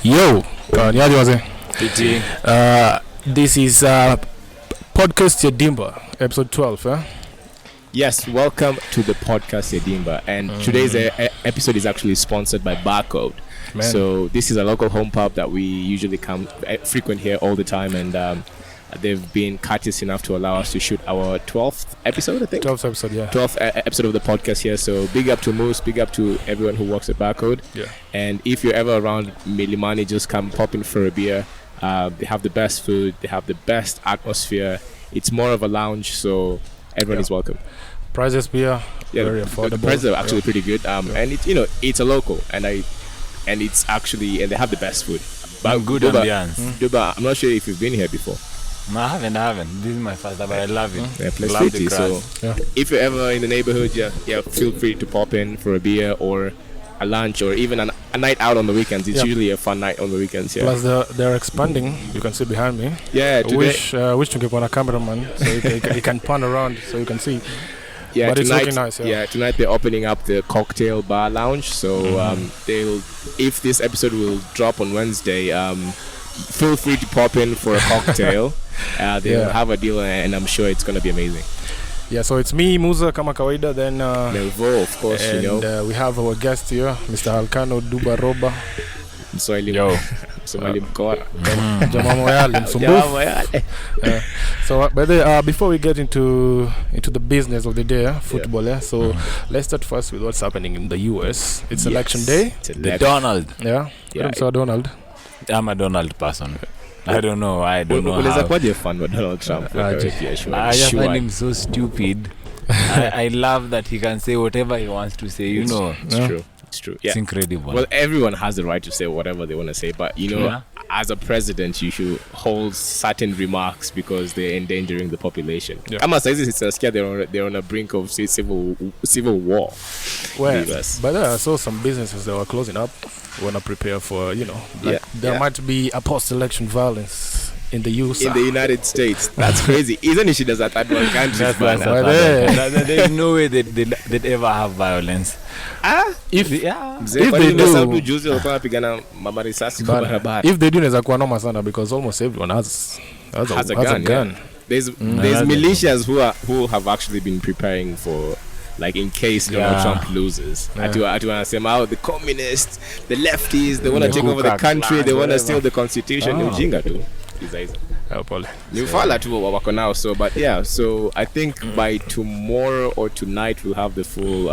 Yo, niaje wazee? PT. This is podcast ya Dimba, episode 12, eh? Yes, welcome to the podcast ya Dimba, and today's episode is actually sponsored by Barcode. Man. So this is a local home pub that we usually come frequent here all the time, and they've been courteous enough to allow us to shoot our 12th episode, I think. 12th episode, yeah. 12th episode of the podcast here. So big up to Moose, big up to everyone who works at Barcode. Yeah. And if you're ever around Milimani, just come pop in for a beer. They have the best food, they have the best atmosphere. It's more of a lounge, so everyone is welcome. Prices beer, very affordable. The prices are actually pretty good. And it, it's a local, and it's actually, and they have the best food. But good ambiance. Duba, I'm not sure if you've been here before. No, I haven't. This is my first time, but I love it. Yeah, place love city, so if you're ever in the neighborhood, feel free to pop in for a beer or a lunch or even a night out on the weekends. It's usually a fun night on the weekends. Yeah. Plus they're expanding. You can see behind me. Yeah. I wish to get a cameraman so he can pan around so you can see. Yeah, but tonight, it's looking nice. Yeah. Tonight they're opening up the cocktail bar lounge. So if this episode will drop on Wednesday, feel free to pop in for a cocktail. They'll have a deal, and I'm sure it's gonna be amazing. Yeah, so it's me, Musa, kama kawaida, then Melvo, of course, and we have our guest here, Mr. Halkano Roba Duba. Yo. Somali mkora. Jamaa moyale, msumbufu. So, by the way, before we get into the business of the day, football, so let's start first with what's happening in the US. It's election day. The Donald. Yeah. So Donald. I'm a Donald person. I don't know. I don't know. What do you find with Donald Trump? I just find him so stupid. I love that he can say whatever he wants to say. It's true. It's true. Yeah. It's incredible. Well, everyone has the right to say whatever they want to say, but as a president, you should hold certain remarks because they're endangering the population. I'm not saying it's scared they're on the brink of civil war. Well, but I saw some businesses that were closing up. Want to prepare for there might be a post-election violence in the US. In the United States. That's crazy. Isn't it? She does that at one country. There's no way they'd ever have violence. If they do, inaweza kuwa noma sana because almost everyone has a gun. Yeah. There's militias who have actually been preparing for, like, in case Donald Trump loses. The communists, the lefties, they want to take over the country, they want to steal the constitution. Ujinga tu. Now. So, but so I think by tomorrow or tonight we'll have the full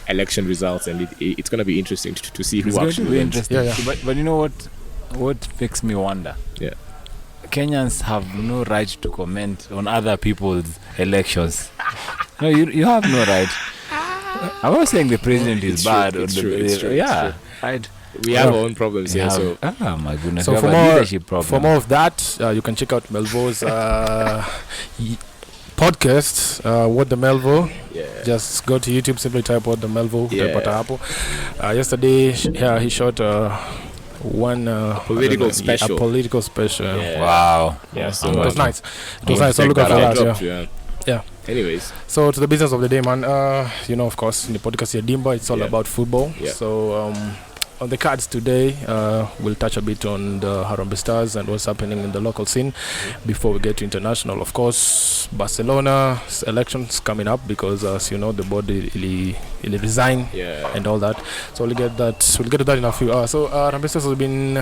election results, and it's going to be interesting to see who actually wins. But you know what makes me wonder? Yeah. Kenyans have no right to comment on other people's elections. No, you have no right. I'm not saying the president is bad. It's true. Right. We have our own problems here. So, my goodness. So for more of that, you can check out Melvo's podcast, What the Melvo. Just go to YouTube, simply type What the Melvo. Yesterday, he shot one political special. A political special. Wow. Yeah, so it was nice. It was nice. So look out for that. Yeah. Anyways, so to the business of the day, man. Of course, in the podcast here, Dimba, it's all about football. Yeah. So on the cards today, we'll touch a bit on the Harambee Stars and what's happening in the local scene before we get to international. Of course, Barcelona's elections coming up because, as you know, the board will resign and all that. So we'll get to that in a few hours. So Harambee Stars has been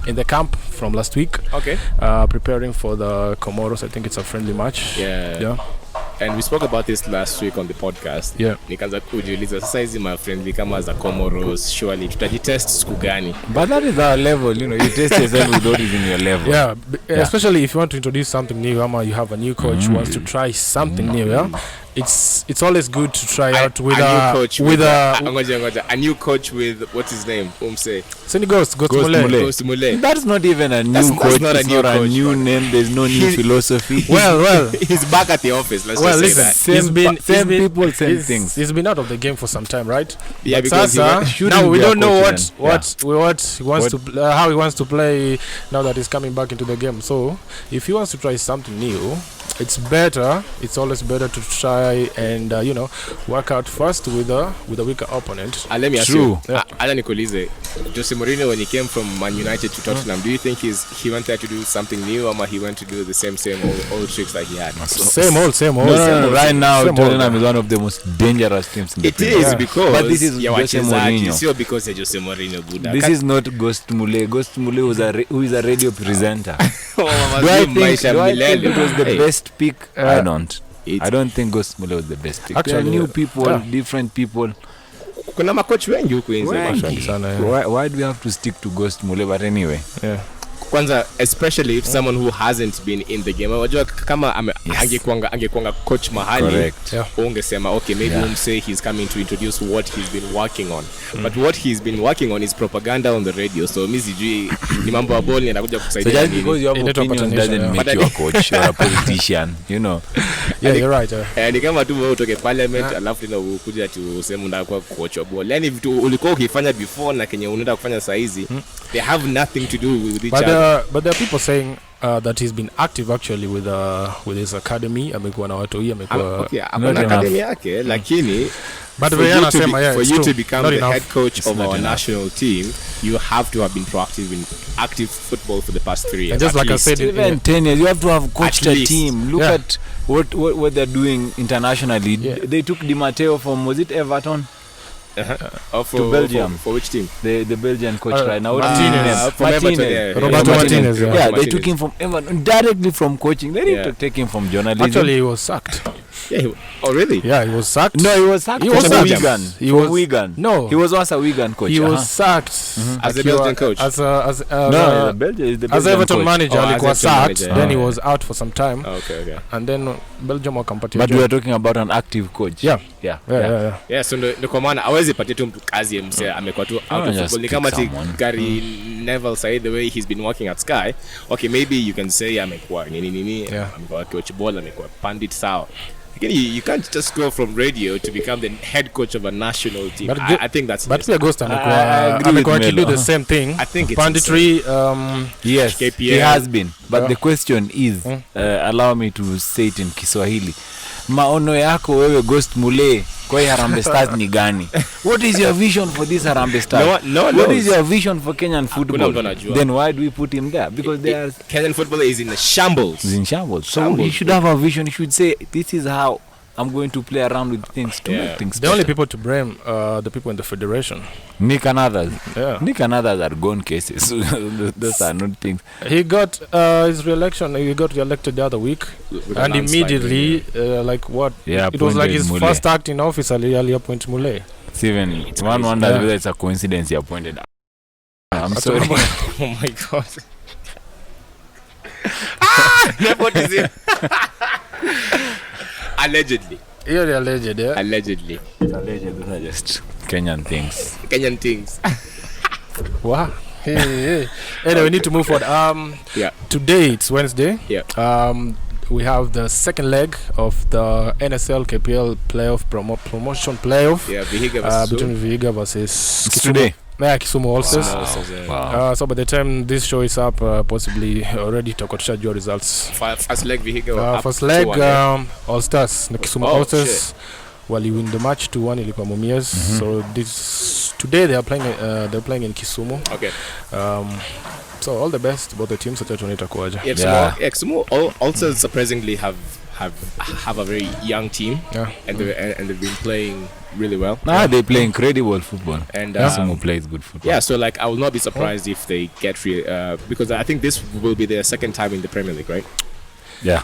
in the camp from last week. Okay. Preparing for the Comoros. I think it's a friendly match. Yeah. And we spoke about this last week on the podcast. Nikaanza kujiuliza sasa hizi my friendly kama za Comoros, surely tutajitest siku gani? But that is our level, you test yourself with what is in your level. Especially if you want to introduce something new, you have a new coach who wants to try something new, It's always good to try out with a new coach with what's his name? Send Ghost Mulee. That's not even a new coach. That's not a new name. There's no new philosophy. Well, he's back at the office. Let's just say that. Same people, same things. He's been out of the game for some time, right? Yeah, but because now we don't know how he wants to play now that he's coming back into the game. So if he wants to try something new, it's better. It's always better to try and work out first with a weaker opponent. Let me ask you. Alan Nicolize, Jose Mourinho, when he came from Man United to Tottenham, do you think he went there to do something new, or he went to do the same old tricks that he had? Same old. No. Right now, Tottenham is one of the most dangerous teams in the Premier League. It is because but this is Jose Mourinho. It's because of Jose Mourinho, Buddha. This is not Ghost Mulee. Ghost Mulee who is a radio presenter. Do I think it was the best pick? I don't. I don't think Ghost Mulee was the best pick. Actually, there are new people, different people. Kuna makochi wengi huko nje. Why do we have to stick to Ghost Mulee? But anyway. Yeah. Kwanza, especially if someone who hasn't been in the game, wajua kama angekuanga coach mahali, ungesema okay, maybe say he's coming to introduce what he's been working on. But what he's been working on is propaganda on the radio. So mimi sijui ni mambo ya ball anakuja kusaidia nini. Because you have opinion doesn't make you a coach or a politician, Yeah, you're right. Ni kama tu wewe utoke parliament alafu tena ukuja tu useme unataka kuwa coach wa ball. Yani vitu ulikuwa ukifanya before na kenye unaenda kufanya saa hizi, they have nothing to do with each other. But there are people saying that he's been active actually with his academy. Amekuwa na watu amekuwa academy yake, lakini but for you to become the head coach of our national team, you have to have been proactive in active football for the past 3 years. And just like I said, even 10 years, you have to have coached a team. Look at what they're doing internationally. They took Di Matteo from, was it Everton? To Belgium. For which team? The Belgian coach right now. Martinez. Roberto Martinez. Yeah, they took him from Everton directly from coaching. They didn't take him from journalism. Actually, he was sacked. Really? Yeah, he was sacked. No, he was sacked. He was Wigan. He was Wigan. No, he was once a Wigan coach. He was sacked as a Belgian coach. As the Belgian Everton coach. manager. He was sacked. Then he was out for some time. Okay. And then Belgium were competitive. But we are talking about an active coach. Yeah. So the commander hawezi patia tu mtu kazi mse amekuwa tu out of football. Ni kama Gary Neville said the way he's been working at Sky. Okay, maybe you can say amekuwa nini amekuwa coach ball, amekuwa pandit sawa. You can't just go from radio to become the head coach of a national team. I think that's. But Pia Ghost amekuwa to do the same thing. I think it's panditry. Yes, KPL. He has been. But the question is, allow me to say it in Kiswahili. Maono yako wewe Ghost Mulee kwa Harambee Stars ni gani? What is your vision for this Harambee Stars? What is your vision for Kenyan football? Then why do we put him there? Because Kenyan football is in shambles. So he should have a vision. He should say, this is how I'm going to play around with things to make things the only people to blame the people in the federation. Nick and others. Nick and others are gone cases. Those are not things. He got his re-election. He got re-elected the other week, and immediately, it was like his first act in office. He appointed Mulee. Steven, one wonders whether it's a coincidence he appointed. I'm sorry. Oh my God. Nepotism. Allegedly. You're alleged, Allegedly. It's alleged. Those are just Kenyan things. Wow. Hey. Anyway, we need to move forward. Today it's Wednesday. We have the second leg of the NSL KPL playoff promotion playoff. Between Vihiga versus today. Kisumu also. Wow. So by the time this show is up, possibly already tutakuwa your results. First leg Vihiga. First leg All Stars. Kisumu All Stars wali win the match 2-1 ilikuwa Mumias. So today they are playing in Kisumu. Okay. So all the best both the teams that itakuwaje. Kisumu also surprisingly have a very young team. And they've been playing really well. They play incredible football. And Kisumu plays good football. Yeah, so I will not be surprised if they get because I think this will be their second time in the Premier League, right? Yeah.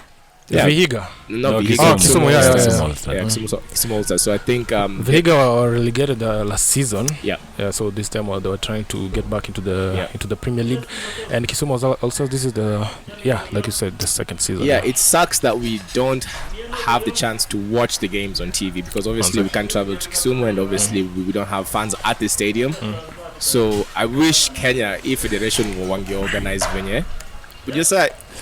Vihiga. No, Vihiga. Kisumu. So I think Vihiga were relegated last season. Yeah. So this time they were trying to get back into the Premier League, and Kisumu was also this is like you said, the second season. Yeah, it sucks that we don't have the chance to watch the games on TV because obviously we can't travel to Kisumu, and obviously we don't have fans at the stadium. So I wish Kenya, if Federation wange organize venye. But just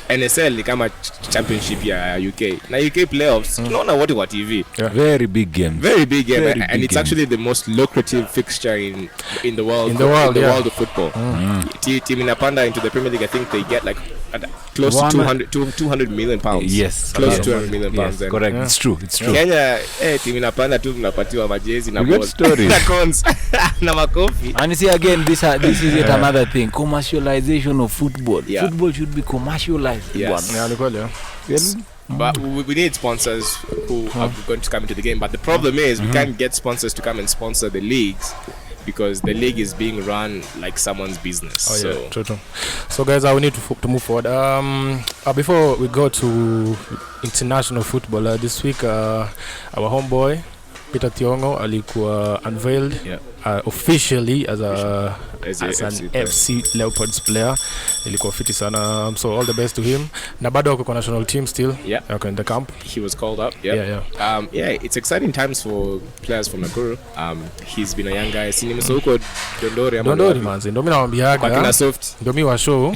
NSL ni kama championship ya UK. Na UK playoffs, tunaona wote kwa TV. Very big game. And it's actually the most lucrative fixture in the world. In the world of football. Team inapanda into the Premier League, I think they get like close to 200 million pounds. Yes, close to 200 million pounds. Yes, correct. It's true. Kenya, team inapanda tu mnapatiwa majezi na ball na cons na makofi. And see again, this is yet another thing, commercialization of football. Football should be commercialized. Yes. But we need sponsors who are going to come into the game. But the problem is we can't get sponsors to come and sponsor the leagues because the league is being run like someone's business. True. So guys, we need to move forward. Before we go to international football, this week our homeboy Peter Thiongo alikuwa unveiled officially as an FC Leopards player. Ilikuwa fiti sana. So all the best to him. Na bado wako kwa national team still. Okay, in the camp. He was called up. It's exciting times for players from Nakuru. He's been a young guy. Sinimso huko Dondori manzi. Ndio mimi nawaambiaga. Kwa soft. Ndio mimi wa show.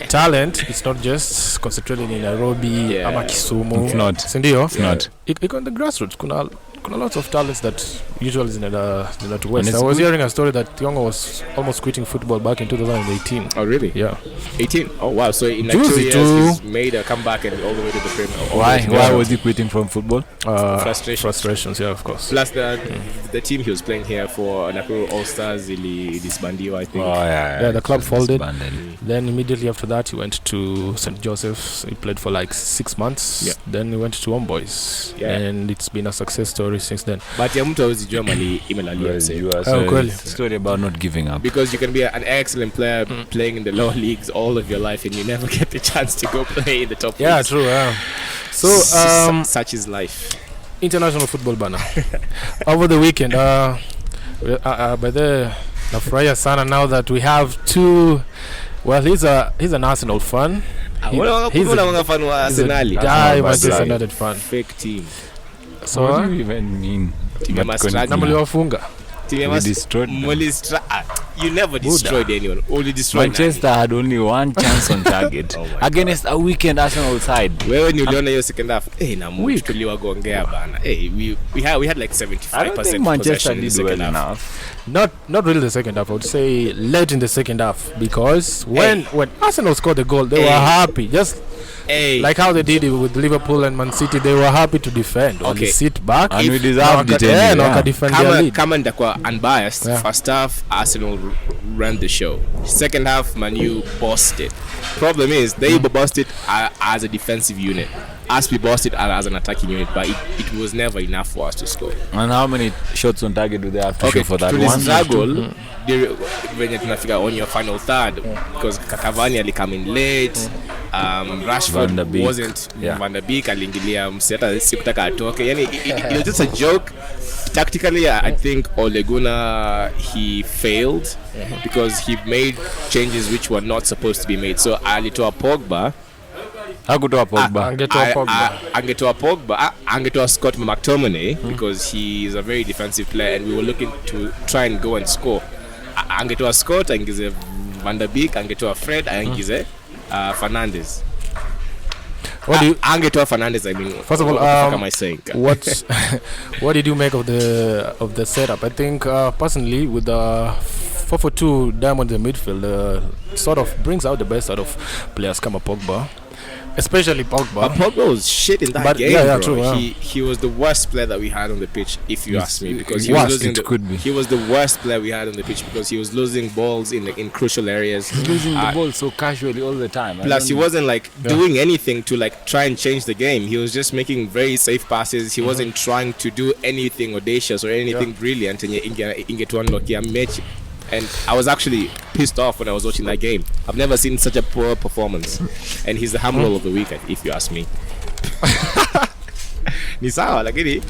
Talent it's not just concentrated in Nairobi ama Kisumu. It's not. Sindio? It's not. Iko on the grassroots. Kuna lots of talents that usually is in the West. I was hearing a story that Thiongo was almost quitting football back in 2018. Oh, really? Yeah. 18? Oh, wow. So in like 2 years, he's made a comeback and all the way to the Premier. Why was he quitting from football? Frustrations, yeah, of course. Plus the team he was playing here for, Nakuru All-Stars, disbandio, I think. Oh, yeah. The club folded. Then immediately after that, he went to St. Joseph's. He played for like 6 months. Yeah. Then he went to Homeboys. Yeah. And it's been a success story since then. But ya mtu hawezi jua mali imelalia story about not giving up, because you can be an excellent player playing in the lower leagues all of your life and you never get the chance to go play in the top leagues. True. So such is life. International football bana. Over the weekend by the nafurahia sana now that we have two. Well, he's an Arsenal fan. He's a fan wa Arsenal. Manchester United fan. Fake team. So what do you even mean? Namliwafunga. You never destroyed anyone. Only destroyed Manchester had only one chance on target against a weekend Arsenal side. Wewe ni uliona hiyo second half? Na tuliwagongea bana. We had like 75% Manchester did well enough. Not really the second half. I would say late in the second half, because when Arsenal scored the goal, they were happy. Just like how they did it with Liverpool and Man City, they were happy to defend. Only sit back. And we deserved it. Defend their lead. Kama ndakwa unbiased, first half Arsenal ran the show. Second half Man U bossed it. Problem is they bossed it as a defensive unit. Us we bossed it as an attacking unit, but it was never enough for us to score. And how many shots on target do they have to show for that one? Struggle when you tunafika on your final third, because Cavani alikam in late. Rashford wasn't. Van der Beek aliingilia mseta sikutaka atoke. Yani it was just a joke. Tactically, I think Ole Gunnar, he failed because he made changes which were not supposed to be made. So alitoa Pogba. Angetoa Scott McTominay because he is a very defensive player and we were looking to try and go and score. Angetoa Scott, angize Van der Beek, angetoa Fred, angize Fernandes. Angetoa Fernandes, I mean. First of all, what am I saying? What did you make of the setup? I think personally with the 4-4-2 diamond in the midfield, sort of brings out the best out of players kama Pogba. Especially Pogba. But Pogba was shit in that game, bro. True, he was the worst player that we had on the pitch, if you ask me, because he was the worst player we had on the pitch because he was losing balls in crucial areas. Losing the ball so casually all the time. Plus, he wasn't doing anything to try and change the game. He was just making very safe passes. He wasn't trying to do anything audacious or anything brilliant. And I was actually pissed off when I was watching that game. I've never seen such a poor performance. And he's the humble of the week, if you ask me. Ni sawa, lakini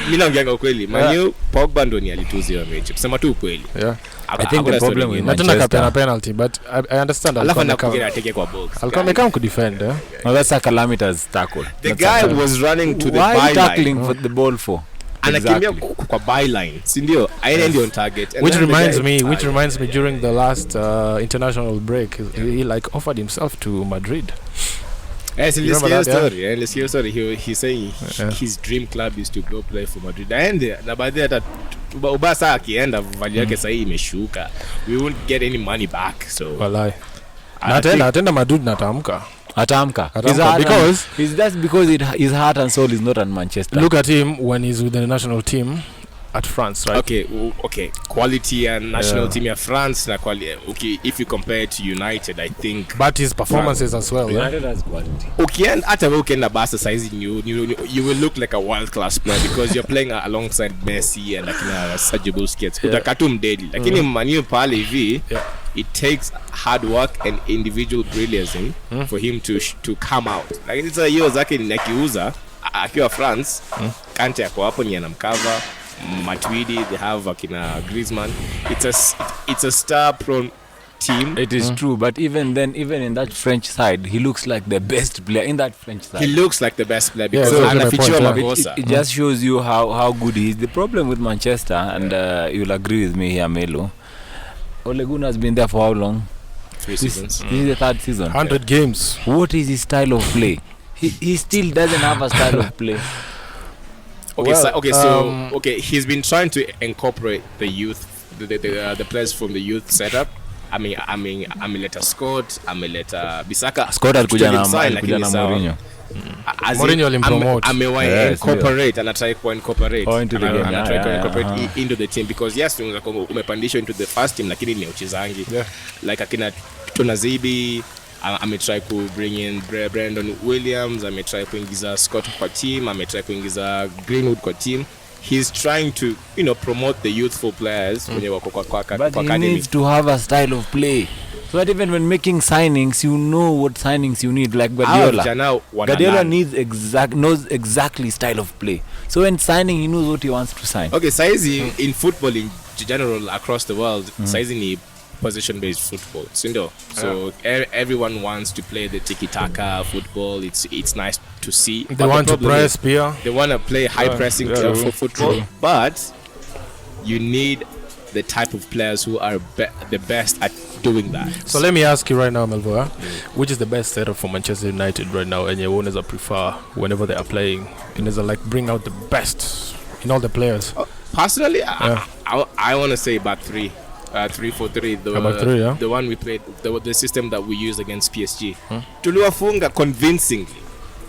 mimi naongea ukweli. Manu Pogba ndo ni alituzi wa mechi. Kusema tu ukweli. I think the problem with Manchester a penalty, but I understand. Alafu anakuja ateke kwa box. Alikuwa could defend. No, that's a calamitous tackle. The guy was running to the byline. Why tackling for the ball for? Anakimbia kwa byline, si ndio? Aende on target. Which reminds me during the last international break, he offered himself to Madrid. Yes, let's hear story. He's saying his dream club is to go play for Madrid. And na baadhi hata Ubasa akienda value yake sasa imeshuka. We won't get any money back. So wallahi. Na tena Madrid natamka. Atamka. It's just because his heart and soul is not on Manchester. Look at him when he's with the national team at France, right? Okay. Quality and national team at France. Okay, if you compare it to United, I think. But his performances as well. United has quality. Okay, and at a Barca size, you will look like a world class player because you're playing alongside Messi and like Sergio Busquets. Utakatum daily. Like in Manu Pale V. It takes hard work and individual brilliance for him to come out. Like it's a year zake nikiuza akiwa France, Kante yako hapo ni anamcover, Matuidi, they have akina Griezmann. It's a star prone team. It is true, but even then, even in that French side, he looks like the best player in that French side. He looks like the best player because it just shows you how good he is. The problem with Manchester, and you'll agree with me here, Melo, Ole Gunnar has been there for how long? 3 seasons. This is the 3rd season. 100 games. What is his style of play? He still doesn't have a style of play. He's been trying to incorporate the youth, the players from the youth setup. Ameleta Scott, ameleta Bisaka. Scott alikuja na Mourinho. Mourinho alimpromote. Incorporate and try to incorporate into the game. Into the team because yes, umepandishwa into the first team lakini ni uchezangi. Like akina Tonazibi, ametry to bring in Brandon Williams, ametry kuingiza Scott kwa team, ametry kuingiza Greenwood kwa team. He's trying to, promote the youthful players when wako kwa academy. But he needs to have a style of play. So that even when making signings, you know what signings you need. Like Guardiola. Guardiola knows exactly style of play. So when signing, he knows what he wants to sign. Okay, saizi in football in general across the world, saizi ni position-based football. So everyone wants to play the tiki-taka football. It's nice to see. They want to press, Pierre. They want to play high-pressing for football. But you need the type of players who are the best at doing that. So let me ask you right now, Melvo, which is the best setup for Manchester United right now, and your owners prefer whenever they are playing? And is like bring out the best in all the players. Personally, I want to say back three. 3-4-3, the one we played, the system that we used against PSG. Tuliwafunga convincingly,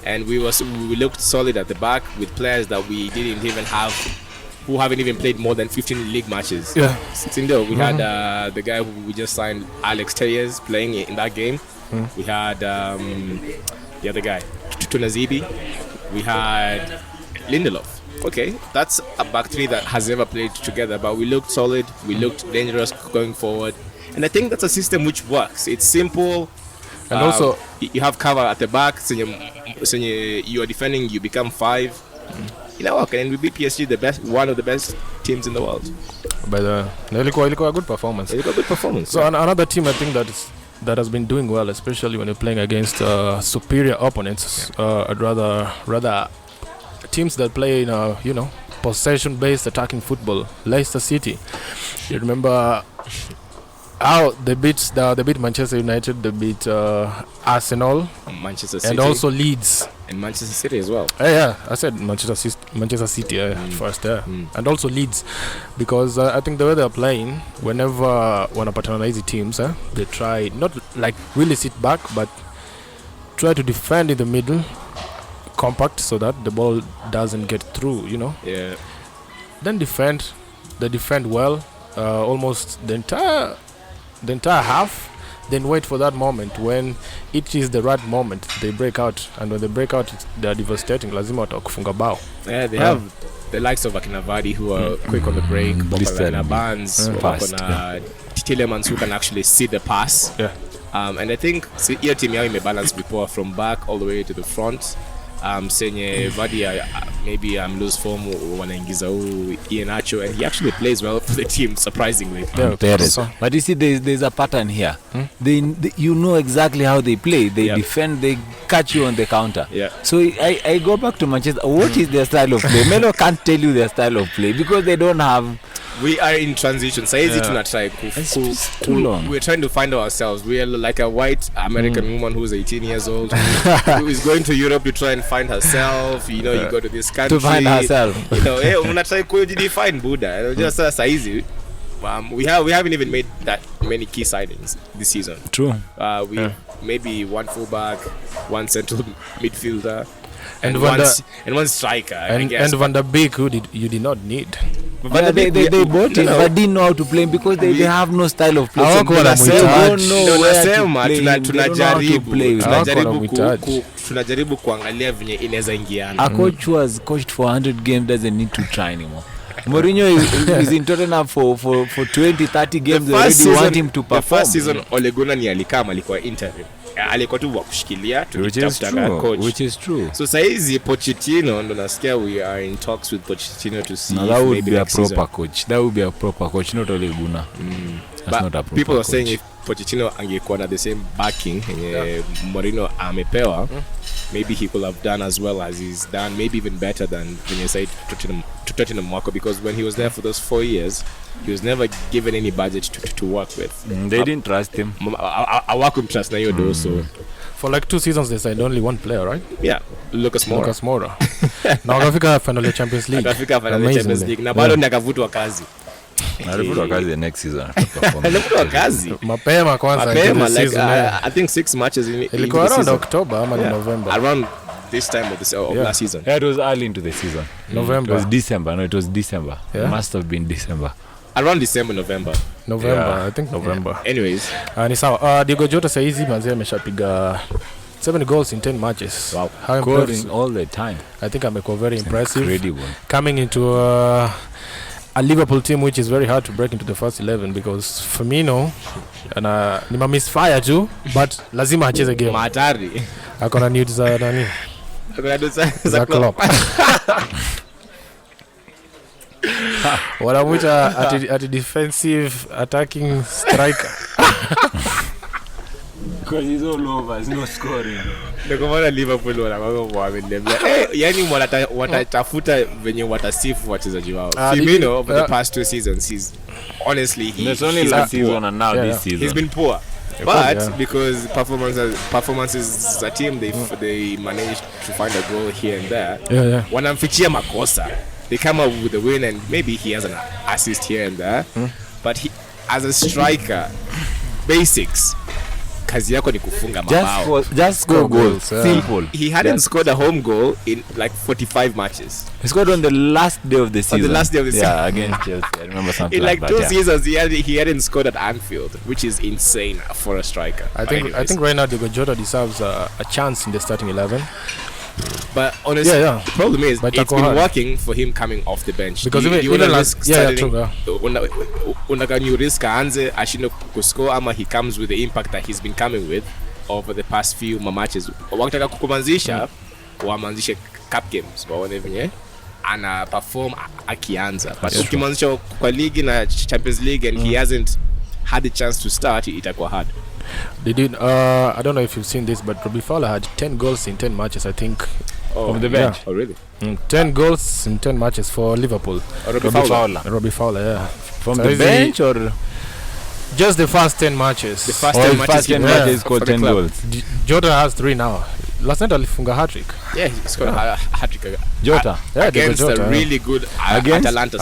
and we looked solid at the back with players that we didn't even have, who haven't even played more than 15 league matches. We had the guy who we just signed, Alex Tellez, playing in that game. We had the other guy, Tunazibi. We had Lindelof. Okay, that's a back three that has never played together, but we looked solid, we looked dangerous going forward, and I think that's a system which works. It's simple, and also you have cover at the back. So you are defending, you become 5. And we beat PSG, one of the best teams in the world. But a good performance. So another team I think that has been doing well, especially when you're playing against superior opponents, rather teams that play in possession-based attacking football. Leicester City. You remember how they beat Manchester United, they beat Arsenal, Manchester City, and also Leeds, and Manchester City as well. I said Manchester City first, and also Leeds, because I think the way they're playing, whenever wanapatana easy teams, they try not like really sit back, but try to defend in the middle, compact, so that the ball doesn't get through. Then they defend well, almost the entire half, then wait for that moment when it is the right moment they break out, and when they break out they are devastating. Lazima watakufunga bao. They have the likes of Akinavadi who are quick on the break, Barnes, Tillemans who can actually see the pass, and I think your team may balance before from back all the way to the front. Senye Vadi maybe lose form wanaingiza Iheanacho, and he actually plays well for the team, surprisingly. But you see, there's a pattern here. They you know exactly how they play. They defend, they catch you on the counter. So I go back to Manchester. What is their style of play? Melo can't tell you their style of play because they don't have. We are in transition. Saizi tunatry too long. We're trying to find ourselves. We are like a white American woman who's 18 years old who is going to Europe to try and find herself. You go to this country to find herself. Unatry kujidefine Buddha. Just saizi. We haven't even made that many key signings this season. True. We maybe one fullback, one central midfielder, and one striker. And Van der Beek, who you did not need. But they bought him, but didn't know how to play him because they have no style of play. Tunajaribu kuangalia venye inaweza ingiana. A coach who has coached for 100 games doesn't need to try anymore. Mourinho is in Tottenham for 20-30 games. They already want him to perform. The first season Ole Gunnar ni alikama alikuwa interim. Alikuwa tu wa kushikilia tukitafuta coach. Which is true. So saizi Pochettino ndo nasikia we are in talks with Pochettino to see that would be a proper coach. That would be a proper coach, not Ole Gunnar. That's not a proper people coach. are saying if Pochettino angekuwa na the same backing Mourinho amepewa, maybe he could have done as well as he's done, maybe even better than when you say Tottenham Marco, because when he was there for those 4 years, he was never given any budget to work with. They didn't trust him. I work with trust na yodo, so for like 2 seasons they signed only one player, right? Yeah, Lucas Moura. Na wakafika final ya Champions League. Akafika final ya Champions League na bado ndakavutwa kazi. Alivutwa kazi the next season. Alivutwa kazi mapema kwanza like season, I think 6 matches in ilikuwa around October ama November. Around this time of last season. Yeah, it was early into the season. November. It was December. No, it was December. Yeah? It must have been December. Around December, November. Yeah. I think November. Yeah. Anyways. Ni sawa. Diogo Jota saizi manzi ameshapiga 7 goals in 10 matches. Wow. Scoring all the time. I think amekuwa very impressive. Incredible. Coming into a Liverpool team which is very hard to break into the first 11 because Firmino ni misfire too, but lazima acheze game. Matari. Akona needs za nani? Akona needs za Klopp. Wanamuita at defensive attacking striker. Because he's all over, he's no scoring. Ndio Liverpool wamemwamendemia. Yani watatafuta venye watasifu wachezaji wao. Firmino over the past 2 seasons he's honestly he's only last season and now this season. He's been poor. But because performances as a team they managed to find a goal here and there. Wanamfichia makosa. They come up with a win and maybe he has an assist here and there. But he, as a striker, basics. Kazi yako ni kufunga mabao. Just score goals. Simple. He hadn't scored a home goal in like 45 matches. He scored on the last day of the season. On the last day of the season. Yeah, against Chelsea. I remember something in like that. In like 2 seasons, he hadn't scored at Anfield, which is insane for a striker. I think right now Diogo Jota deserves a chance in the starting 11. But honestly, the problem is it's been working for him coming off the bench. Because you want to risk starting unaka new risk aanze ashinde kuscore ama he comes with the impact that he's been coming with over the past few matches. Wakitaka kukumanzisha wamanzishe cup games waone venye ana perform akianza. But ukimanzisha kwa league na Champions League and he hasn't had the chance to start, itakuwa hard. They did. I don't know if you've seen this, but Robbie Fowler had 10 goals in 10 matches, I think. From the bench. Oh, really? 10 goals in 10 matches for Liverpool. Robbie Fowler, yeah. From the bench or just the first 10 matches? The first 10 matches scored 10 goals. Jota has 3 now. Last night alifunga hat-trick. Yeah, he scored a hat-trick. Jota. Against a really good Atalanta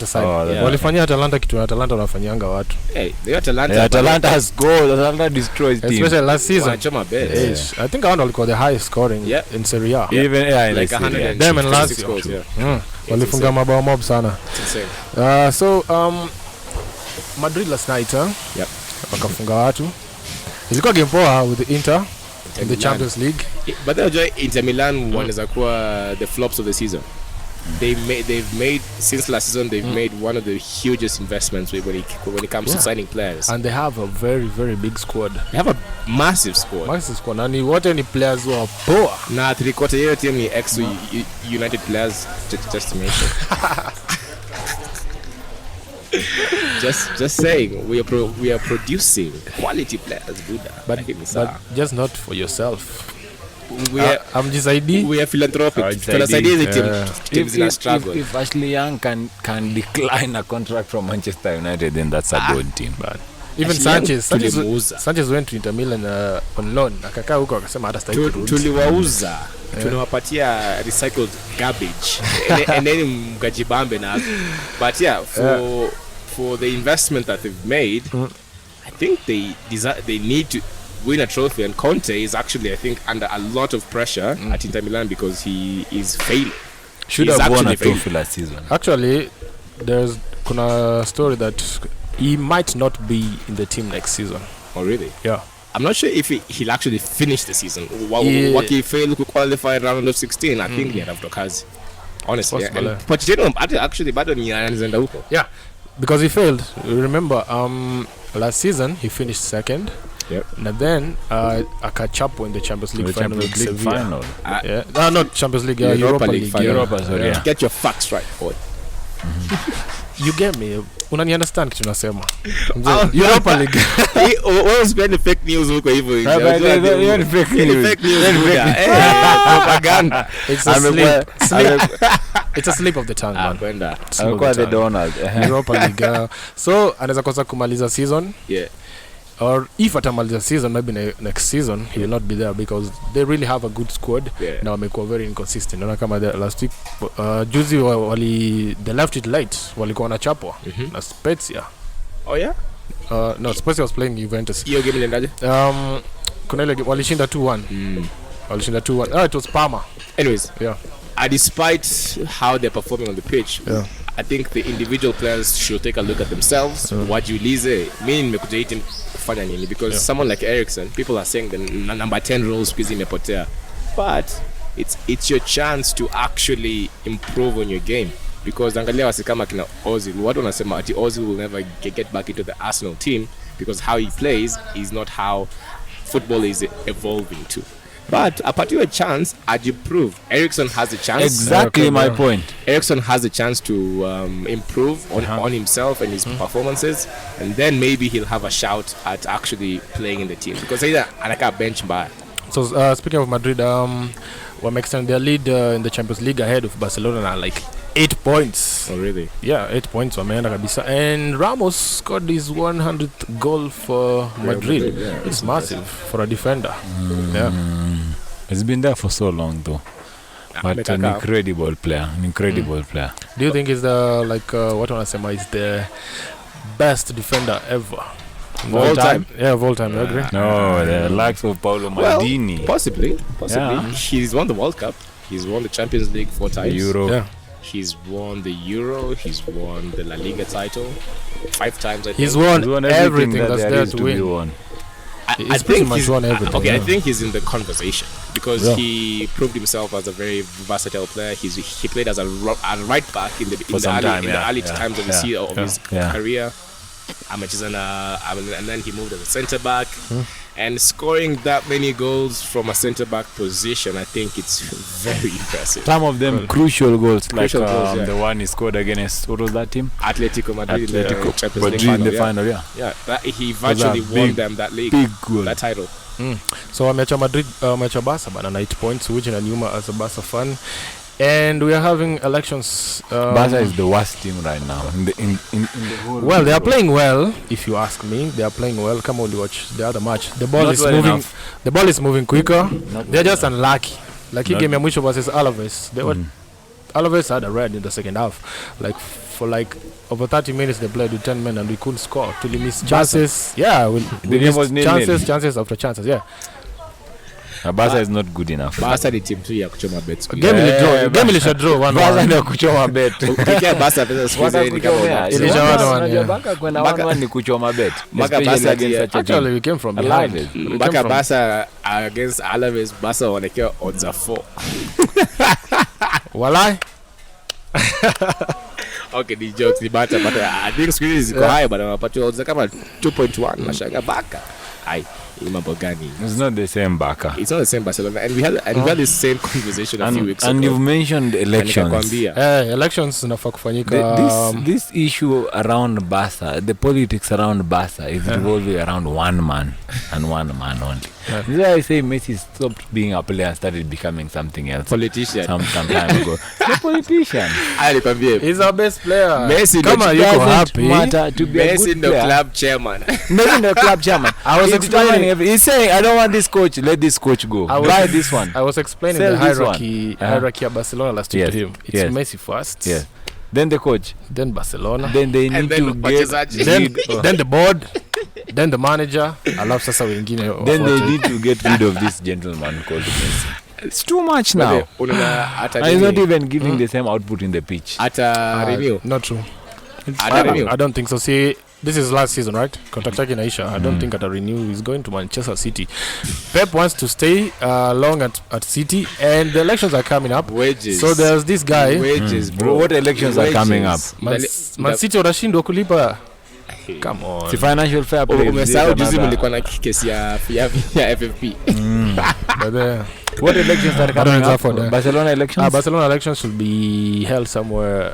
side. Walifanyia Atalanta kitu Atalanta wanafanyanga watu. Hey, the Atalanta. Atalanta has goals. Atalanta destroys teams. Especially last season. I think Arnold got the highest scoring in Serie A. Even like 100. Them and Lazio. Walifunga mabao mob sana. It's insane. So Madrid last night, wakafunga watu. Ilikuwa game poa with the Inter in the Champions League. But they'll Inter Milan wanaweza kuwa the flops of the season. They've made since last season made one of the hugest investments when it comes to signing players. And they have a very very big squad. They have a massive squad. Nani wote ni players who poa. Na 3/4 year team ni ex United players just to mention. just saying we are producing quality players, Buddha. But just not for yourself. I'm just we are philanthropic. Tunasaidia hizi teams in a struggle. If Ashley Young can decline a contract from Manchester United, then that's a good team. But even Sanchez went to Inter Milan on loan. Akakaa huko akasema hata staki kurudi. Tuliwauza. Tunawapatia recycled garbage. And then mkajibambe na. But for the investment that they've made, I think they need to win a trophy, and Conte is actually, I think, under a lot of pressure at Inter Milan because he is failing. Should have won a trophy last season. Actually, there's a story that he might not be in the team next season. Oh, really? Yeah. I'm not sure if he'll actually finish the season. What he failed to qualify round of 16, I think he had Kazi. Honestly. Pochettino actually bado ni anaenda huko. Yeah. Because he failed. Remember, last season he finished second. Yep. And then akachapo in the Champions League final. Final. Not Champions League, Europa League. Europa, sorry. Yeah. Get your facts right, boy. You get me? Unani understand kitu nasema? Europa League. What's been the fake news huko hivyo? Fake news. Propaganda. It's a slip. It's a slip of the tongue, man. Kwenda. Alikuwa the Donald. Europa League. So anaweza kosa kumaliza season. Yeah. Or if atamaliza season, maybe next season he will not be there because they really have a good squad. Yeah. Now wamekuwa very inconsistent. Naona kama last week juzi they left it late. Walikuwa wanachapwa na Spezia. Oh yeah? No, Spezia was playing Juventus. Hiyo game iliendaje? Kuna ile walishinda 2-1. Walishinda 2-1. It was Parma. Anyways, yeah. Despite how they're performing on the pitch, I think the individual players should take a look at themselves. Wajiulize, mimi nimekuja hii team kufanya nini? Because someone like Eriksen, people are saying the number 10 roles because imepotea. But it's your chance to actually improve on your game. Because angalia wasi kama kina Ozil, watu wanasema ati Ozil will never get back into the Arsenal team because how he plays is not how football is evolving to. But apatiwe a chance, improve. Eriksen has a chance. Exactly my point. Eriksen has a chance to improve on himself and his performances, and then maybe he'll have a shout at actually playing in the team because he's anaka bench by. So speaking of Madrid, wame extend their lead in the Champions League ahead of Barcelona like 8 points. Oh really? Yeah, 8 points wameenda kabisa. And Ramos scored his 100th goal for Madrid. Yeah, it's massive for a defender. Yeah. It's been there for so long though. But an incredible player. Player. Do you think he's the what I say is the best defender ever? Of all time? Yeah, of all time, you agree? No, the likes of Paolo Maldini. Possibly. Yeah. He's won the World Cup. He's won the Champions League 4 times. Euro. Yeah. He's won the Euro. He's won the La Liga title 5 times. I think. He's won everything that's there to win. I think he's won everything. Okay, I think he's in the conversation because he proved himself as a very versatile player. He played as a right back in the early times of his career. And then he moved as a centre back. And scoring that many goals from a centre-back position, I think it's very impressive. Some of them crucial goals, like the one he scored against, what was that team? Atletico Madrid in the Champions League final. The final, Yeah, he virtually won them that league, that title. So wameacha Madrid, wameacha Barca bana na 8 points, which na nyuma as a Barca fan. And we are having elections. Barca is the worst team right now in the whole. Well, they are playing well. If you ask me, they are playing well. Come on, watch the other match. The ball is moving. Enough. The ball is moving quicker. They're just unlucky. Like he game Yamusho versus Alaves. They were Alaves had a red in the second half. Like for over 30 minutes they played with 10 men and we couldn't score. To miss chances. Yeah, the game was chances after chances. Yeah. Barca is not good enough. Barca ni team tu ya kuchoma bet. Game ilisha draw 1-1. Barca ndio kuchoma bet. Ukikia Barca pesa squeeze ni kama ilisha 1-1. Barca kwenda 1-1 ni kuchoma bet. Actually we came from behind. Barca against Alaves, Barca wanakiwa odds 4. Walai. Okay, the jokes ni Barca but I think squeeze is high but wanapatiwa odds kama 2.1 nashanga Barca. It's not the same Barca. It's not the same Barcelona, and we had this same conversation a few weeks ago. And you've mentioned elections. Elections nafaa kufanyika. This issue around Barca, the politics around Barca is revolving around one man and one man only. That's why I say Messi stopped being a player and started becoming something else. Politician. Some time ago. The politician. He's our best player. Messi matter to be Messi a good player. club chairman. Messi the club chairman. I was explaining. He's saying, I don't want this coach. Let this coach go. Buy this one. I was explaining the hierarchy of Barcelona last week to him. It's Messi first. Yes. Then the coach. Then Barcelona. Then they need to get. Then the board. then the manager, alafu sasa wengine. Then they need to get rid of this gentleman called Messi. It's too much now. He's not even giving the same output in the pitch. Not true. I don't think so. See, this is last season, right? Contract yake inaisha. I don't think at a renew he's going to Manchester City. Pep wants to stay long at City, and the elections are coming up. Wages. So there's this guy. Wages, bro. What elections are coming up? Man City wanashindwa kulipa. Come on. It's financial fair play. Umesahau juzi mlikuwa na kesi ya FFP. But what elections are coming up? Barcelona elections? Barcelona elections should be held somewhere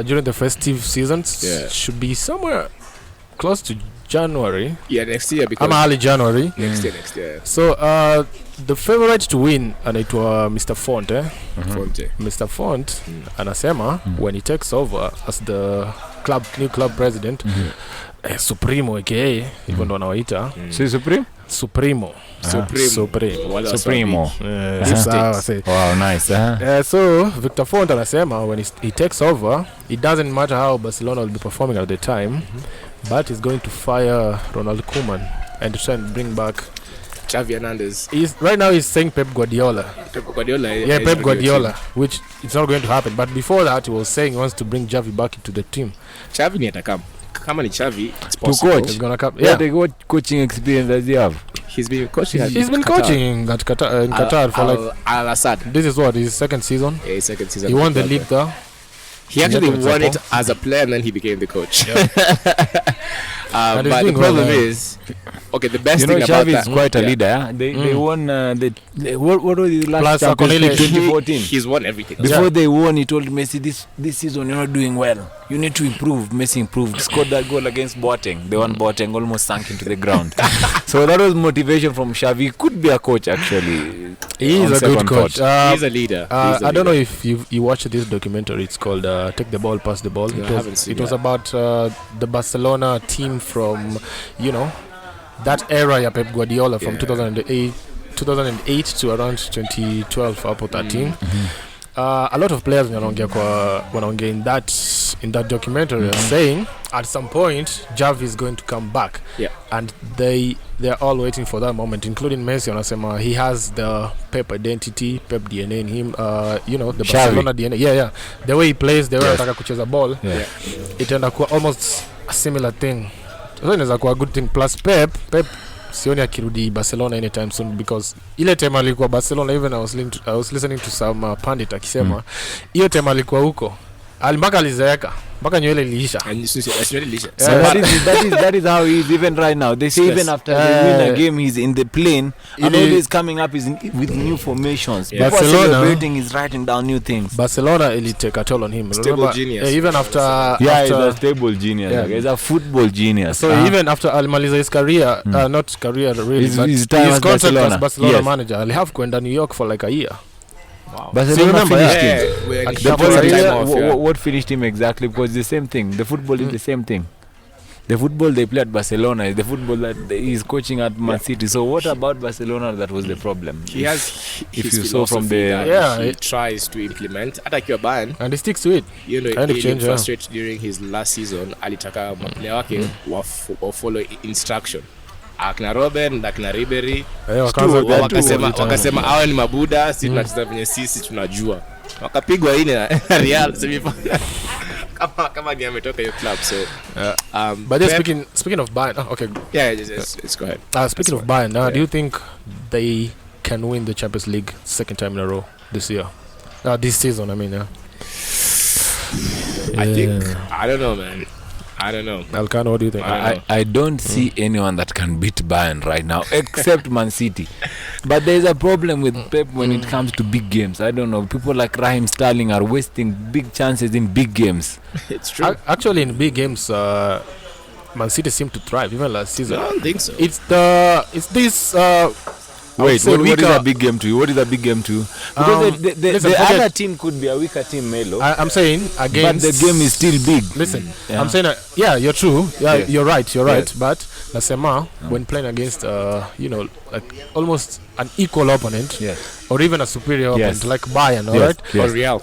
during the festive seasons. Should be somewhere close to January. Yeah, next year. Because early January. Next year. So the favorite to win anaitwa Mr. Font. Fonte. Mr. Font anasema when he takes over as the new club president, Supremo aka hivyo ndo anawaita. Si Supremo. Wow, nice. So Victor Font anasema when he takes over, it doesn't matter how Barcelona will be performing at the time, but he's going to fire Ronald Koeman and try and bring back Xavi Hernandez. Right now he's saying Pep Guardiola. Pep Guardiola, which it's not going to happen. But before that, he was saying he wants to bring Xavi back into the team. Xavi ni atakam. Kama ni Xavi, it's possible. To coach. He's gonna come. What coaching experience does he have? He's been coaching. He's been coaching at Qatar for like Al Assad. This is his second season. Yeah, his second season. He won the league there. He actually won it as a player, and then he became the coach. Yeah. But the problem is, okay, the best thing about Xavi is quite a leader. Yeah? They won what was the last Champions League 2014? He's won everything. Before they won, he told Messi, this season you're not doing well. You need to improve. Messi improved. Scored that goal against Boateng. The one Boateng almost sank into the ground. So that was motivation from Xavi. Could be a coach actually. He is a good coach. He's a leader. I don't know if you watched this documentary. It's called Take the Ball, Pass the Ball. No, it was about the Barcelona team from, that era ya Pep Guardiola from 2008 to around 2012 up 13. A lot of players wanaongea in that documentary are saying at some point Xavi is going to come back, and they're all waiting for that moment, including Messi. Anasema he has the Pep identity, Pep DNA in him, the Barcelona DNA. The way he plays, the way anataka kucheza ball, itaenda kuwa almost a similar thing. So inaweza kuwa a good thing. Plus Pep sioni akirudi Barcelona anytime soon, because ile tema alikuwa Barcelona, even I was listening to some pundit akisema hiyo tema alikuwa huko mpaka alizeeka mpaka nywele iliisha. So that is how he is even right now. They say even after they win a game, he's in the plane and always coming up with new formations. Barcelona celebrating, is writing down new things. Barcelona ili take a toll on him. Stable genius. Even after he's a stable genius. He's a football genius. So even after alimaliza his career, not career really, but his contract as Barcelona manager, he'll have kwenda New York for like a year. Wow. Barcelona finished him. What finished him exactly? Because the same thing. The football is the same thing. The football they play at Barcelona is the football that he's coaching at Man City. So what about Barcelona that was the problem? He has if you saw from the he tries to implement atakiwa Bayern, and he sticks to it. He frustrated during his last season. Alitaka maplayer wake wa follow instruction. Akina Robben, akina Ribery, wakasema hawa ni mabuda, sisi tunacheza venye sisi tunajua. Wakapigwa ine na Real kama game ametoka hiyo club. So but just speaking of Bayern, okay. Let's go ahead. Speaking of Bayern, do you think they can win the Champions League second time in a row this year? This season, I mean, I think I don't know, man. I don't know. Halkano, what do you think? I don't see anyone that can beat Bayern right now except Man City. But there's a problem with Pep when it comes to big games. I don't know. People like Raheem Sterling are wasting big chances in big games. It's true. Actually, in big games, Man City seemed to thrive even last season. I don't think so. It's this. Wait, what is a big game to you? What is a big game to you? Because the other team could be a weaker team, Melo. I'm saying against, but the game is still big. Listen, I'm saying you're true. You're right. But Nasema when playing against like almost an equal opponent, or even a superior opponent like Bayern, right? Or Real.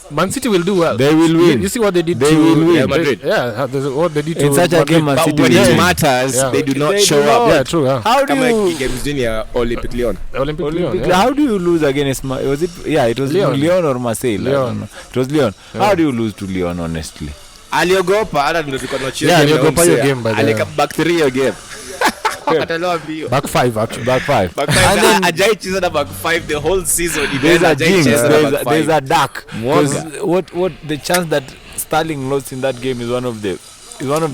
Man City will do well. They will win. You see what they did They to will win. Real Madrid. What they did to in such a game, Man But City when will it win. matters, they do not show up. Yeah, true. How do Like you games junior Olympic Lyon. Olympic Lyon, yeah. How do you lose against was it it was Lyon or Marseille? Lyon. It was Lyon. Yeah. How do you lose to Lyon, honestly? Aliogopa hata ndio tulikuwa tunacheza. Yeah, aliogopa hiyo game by the way. Alika back 3 hiyo game. Ataloa mbio. Back 5 actually. Back 5. And then Ajay cheza na back 5 the whole season. There's a Ajay jinx. cheza na back There's 5. a dark. Mwanga. What the chance that Sterling lost in that game is one of the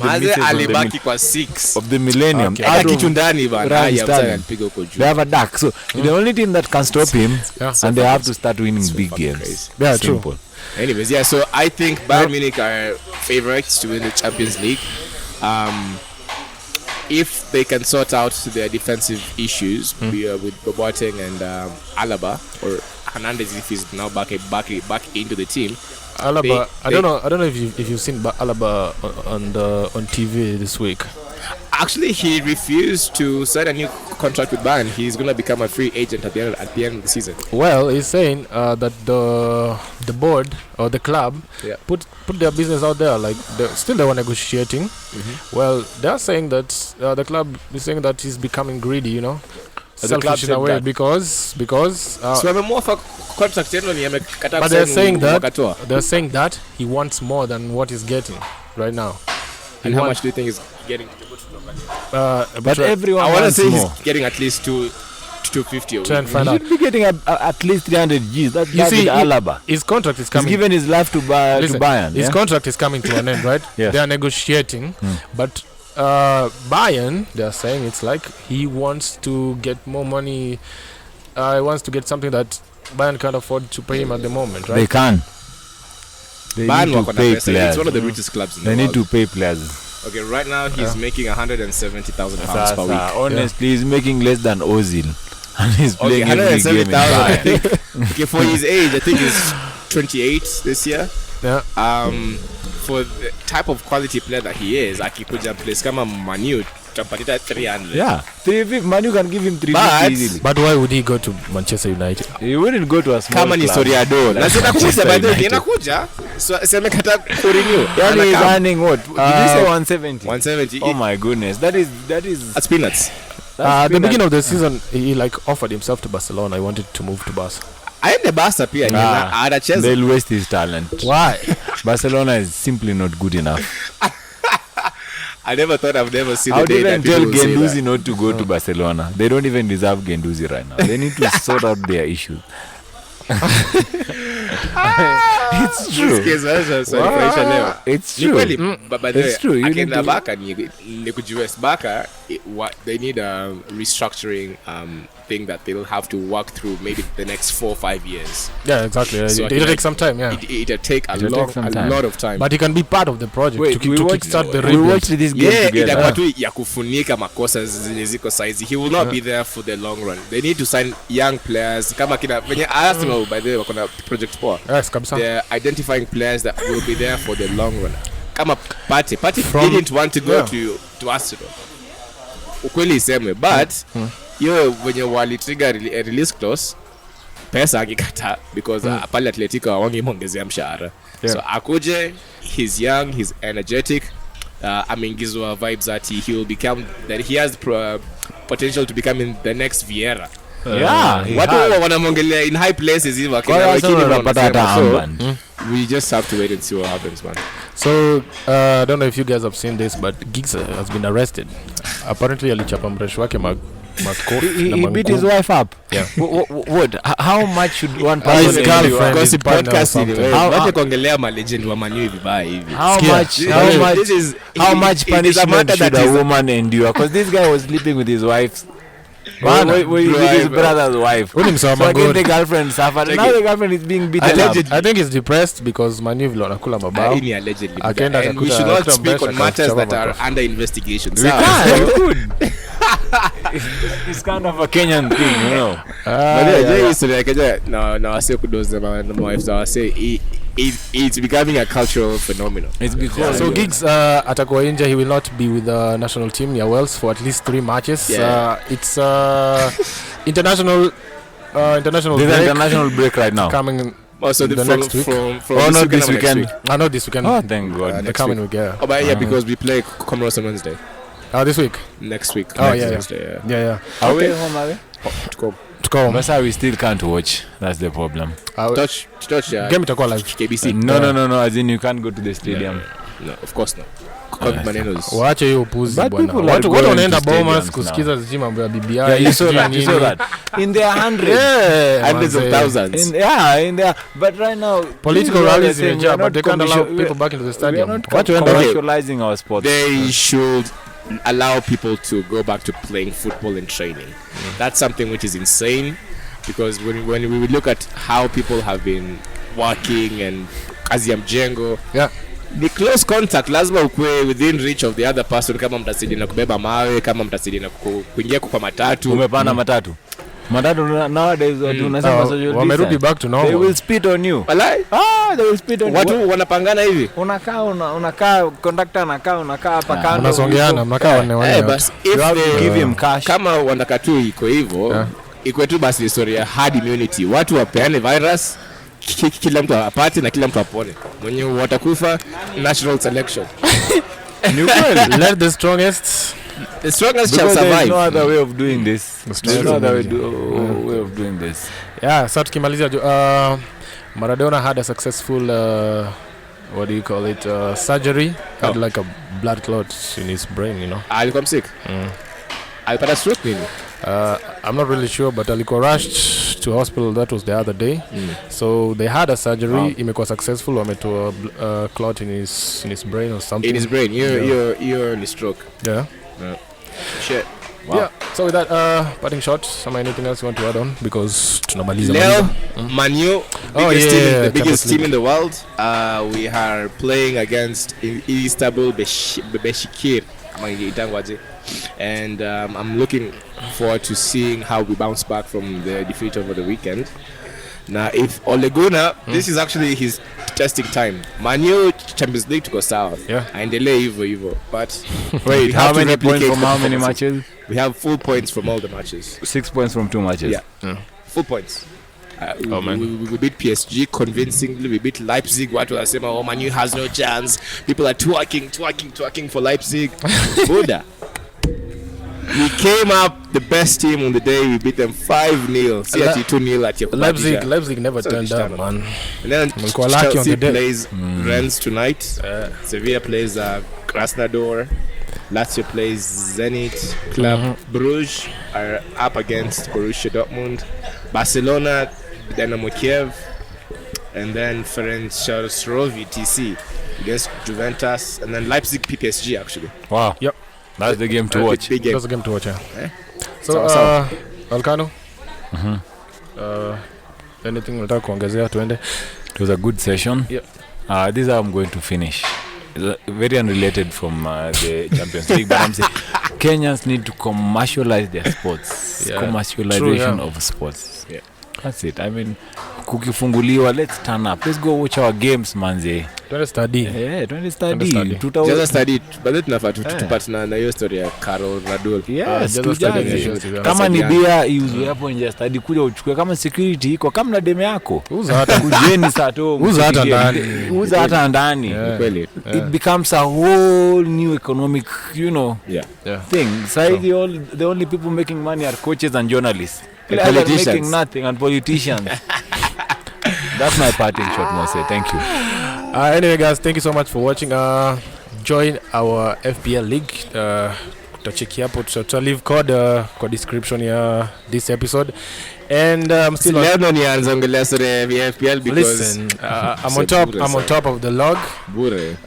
Maze alibaki kwa 6 of the millennium. Okay. hata kitu ndani bana. Ryan Haya Sterling. mpiga huko juu. They have a dark. So the only team that can stop him, and they have to start winning big fucking games. crazy. Yeah, Simple. true. Anyways, yeah, so I think Bayern Munich are favorites to win the Champions League. If they can sort out their defensive issues with Boateng and Alaba, or Hernandez if he's now back into the team. Alaba, I don't know if you've seen Alaba on TV this week. Actually, he refused to sign a new contract with Bayern. He's going to become a free agent at the end of the season. Well, he's saying that the board or the club put their business out there. Like they were negotiating. Well, they are saying that the club is saying that he's becoming greedy. You know, selfish in a way because. So I'm more for contract. But they're saying that he wants more than what he's getting right now. And how much do you think he's getting? But everyone I want to wants say more. he's getting at least 250 or Try and He find out. should be getting at least 300 G's. That's You see, Alaba. his contract is He's coming. given his life to Bayern. His contract is coming to an end, right? Yes. They are negotiating, but Bayern, they are saying it's like he wants to get more money. He wants to get something that Bayern can't afford to pay him at the moment, They right? can. They Bayern need to wako na pay pesa. players. It's one of the richest clubs in They the need world. to pay players. Okay, right now he's making 170,000 pounds per week. Honestly, he's making less than Ozil. And he's Okay, playing every game in 170,000. I Bayern. think. Okay, for his age, I think he's 28 this year. Yeah. For the type of quality player that he is, akikuja place kama Manu, tutampatia 300. Yeah. Manu can give him 350 But- easily. But why would he go to Manchester United? He wouldn't go to a small Kama ni club. story ya do. Na Like sasa kuja Manchester by the way, United. inakuja. So sema kata kurenew. Yani he's Anakam. earning what? Did you say 170? 170. Oh my goodness. That is That's peanuts. At the beginning of the season, he offered himself to Barcelona. He wanted to move to Barca. Aende Barca pia anacheza. they'll waste his talent. Why? Barcelona is simply not good enough. I never thought I've never seen How the do day you even that tell people say Genduzi that. not to go to Barcelona? They don't even deserve Genduzi right now. They need to sort out their issues. It's true. It's Ni true. kweli, but by the It's way, true. You need akienda to- Barca ni kujiwest Barca, they need a restructuring thing that they'll have to work through maybe the next 4 or 5 years. Yeah, exactly. So It'll take some time, yeah. It'll take a It'll take some time. lot of time. But he can be part of the project Wait, to we watched- kickstart the we rebuild. watched this game Yeah, together. itakuwa tu ya kufunika makosa zenye ziko saizi. He will not be there for the long run. They need to sign young players kama kina venye Arsenal by the way wako na project poa. Yes, kabisa. They're identifying players that will be there for the long run. Kama Partey From- didn't want to go to Arsenal. Ukweli isemwe, but hiyo wenye wali trigger release clause pesa akikata because pale Atletico hawangemwongezea mshahara. Yeah. So akuje, he's young, he's energetic. Ameingizwa vibes that he will become, that he has potential to become the next Vieira. Yeah, he Watu has. wanamwongelea in high places hivi Kwa hiyo Arsenal wanapata hata armband. we just have to wait and see what happens, man. So, I don't know if you guys have seen this, but Giggs has been arrested. Apparently, alichapa mresh wake makofi na He beat his mangumu. wife up. Yeah. What? How much should one his person girlfriend. Gossip his partner or podcast something. anyway. How- Wacha kuongelea ma legend wa Man U vibaya hivi. How Skia. much? This How is- much? this is- How it- much it is a punishment matter should that a is- woman endure? Because this guy was sleeping with his wife's Bana, with his brother's wife. Huyu ni msawa So again, magori. the girlfriend suffered. Check Now it. the girlfriend is being beaten up. I think he's depressed because Manu vile wanakula mabao. Hii ni allegedly. Akaenda And we akakuta- should not akakuta speak mbesha on matters akachapa that are makofi. under investigation. We Sawa? can't. Good. It's kind of a Kenyan thing, you know. But yeah, history like na wase kudoza na wives wase it's becoming a cultural phenomenon. It's because So Giggs atakuwa injured. He will not be with the national team ya Wales for at least 3 matches. Yeah. It's international there's an break international break right now. coming Also, the next week. From not this weekend. Not this weekend. Oh, thank God. The coming week, yeah. Oh, but yeah, because we play Comoros on Wednesday. This week? Next week. Oh, next yeah. Wednesday, Yeah. Are we home, are we? To come. That's how we still can't watch. That's the problem. Touch, yeah. Game itakuwa live. KBC. No. As in, you can't go to the stadium. No, of course not. Manenos. Waache hiyo upuzi bwana. Watu wanaenda Bomas kusikiza sijui mambo ya BBI. Yeah, you saw that. In their hundreds. Hundreds of thousands. In there. But right now, political rallies in Nigeria, but they can't allow people back into the stadium. We're not commercializing our sports. They should allow people to go back to playing football and training. That's something which is insane, because when we look at how people have been working and kazi ya mjengo, the close contact lazima ukwe within reach of the other person. Kama mtasaidia na kubeba mawe, kama mtasaidia na kuingia kwa matatu. Umepanda matatu nowadays unasema social wamerudi back to normal. They will spit on you. They will spit on you. Watu wanapangana hivi. Unakaa conductor unakaa hapa kando. Unasongeana mnakaa wanne. But if they give him cash. Kama wanataka tu iko hivyo, iko tu basi story ya herd immunity. Watu wapeane virus, kila mtu apate na kila mtu apone. Mwenye watakufa natural selection. Let the strongest shall survive. There's no other way of doing this. There's no other way of doing this. Yeah, so tukimalizia Maradona had a successful what do you call it, surgery. Had like a blood clot in his brain, you know. Alikuwa sick. Alipata stroke nini? I'm not really sure, but alikuwa rushed to hospital. That was the other day. So they had a surgery. Imekuwa successful. Wametoa clot in his brain or something. In his brain. You're in the stroke. Yeah. Shit. Wow. Yeah. So with that, parting shot. Anything else you want to add on? Because tunamaliza. Leo, Manu, the biggest team in the world. We are playing against Istanbul Beşiktaş. And I'm looking forward to seeing how we bounce back from the defeat over the weekend. Now, if Ole Gunnar, this is actually his testing time. Manu Champions League to go south. Yeah. And delay Evo. But wait, how many points from how many matches? We have full points from all the matches. 6 points from 2 matches. Yeah. Full points. We beat PSG convincingly. We beat Leipzig. What was I saying? Manu has no chance. People are twerking for Leipzig. Buddha. We came up the best team on the day. We beat them 5-0. CRT 2-0 at your Leipzig never turned down, man. And then Chelsea plays Rennes tonight. Sevilla plays Krasnodar. Lazio plays Zenit. Club Bruges are up against Borussia Dortmund. Barcelona, Dynamo Kiev. And then Ferencvarosi TC against Juventus. And then Leipzig PSG actually. Wow. Yep. That's the game to watch. That's the game to watch, yeah. So, Halkano? Anything unataka kuongezea tuende? It was a good session. Yeah. This is how I'm going to finish. Very unrelated from the Champions League, but I'm saying Kenyans need to commercialize their sports. Yeah. Commercialization of sports. Yeah. That's it. I mean, kukifunguliwa, let's turn up. Let's go watch our games, manze. Tuende study. Yeah, tuende study. Just study. But tunafaa tupatana na hiyo story ya Carol Radul. Yes, kama ni bia iuzwe hapo nje study, kuja uchukue. Kama security iko, kama na deme yako, uza hata kujeni sato. Uza hata ndani. Kweli. It becomes a whole new economic, thing. So the only people making money are coaches and journalists. Players are making nothing, and politicians. That's my parting shot, Mose. Thank you. Anyway, guys, thank you so much for watching. Join our FPL league. Tutacheki hapo, tuta leave code kwa description ya this episode. And still nianzongelea story ya FPL because listen, I'm on top of the log. Bure.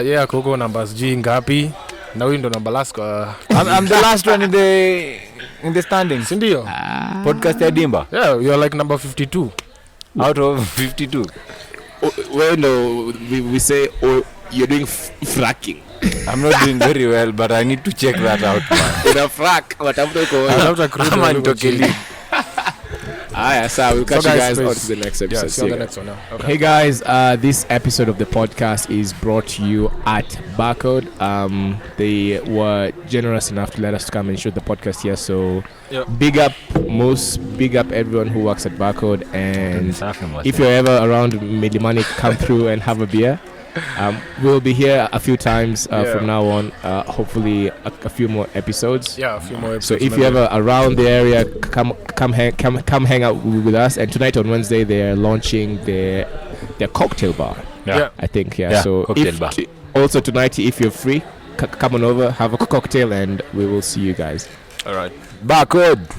Yeah, koko numbers G ngapi? Na huyu ndo number last kwa I'm the last one in the standings. Ndio. Podcast ya Dimba. Yeah, you're like number 52 out of 52. Well, no, we say you're doing fracking. I'm not doing very well, but I need to check that out, man. Una frack, watafuta crude. I'm So we'll catch you guys on to the next episode. See you on the next one now. Okay. Hey guys, this episode of the podcast is brought to you at Barcode. They were generous enough to let us come and shoot the podcast here. So big up everyone who works at Barcode. And if you're ever around Milimani, come through and have a beer. We'll be here a few times from now on. Hopefully a few more episodes. Yeah, a few more episodes. So if you're ever around the area, come hang out with us. And tonight on Wednesday they're launching their cocktail bar. I think so cocktail bar. Also tonight, if you're free, come on over, have a cocktail, and we will see you guys. All right. Barcode.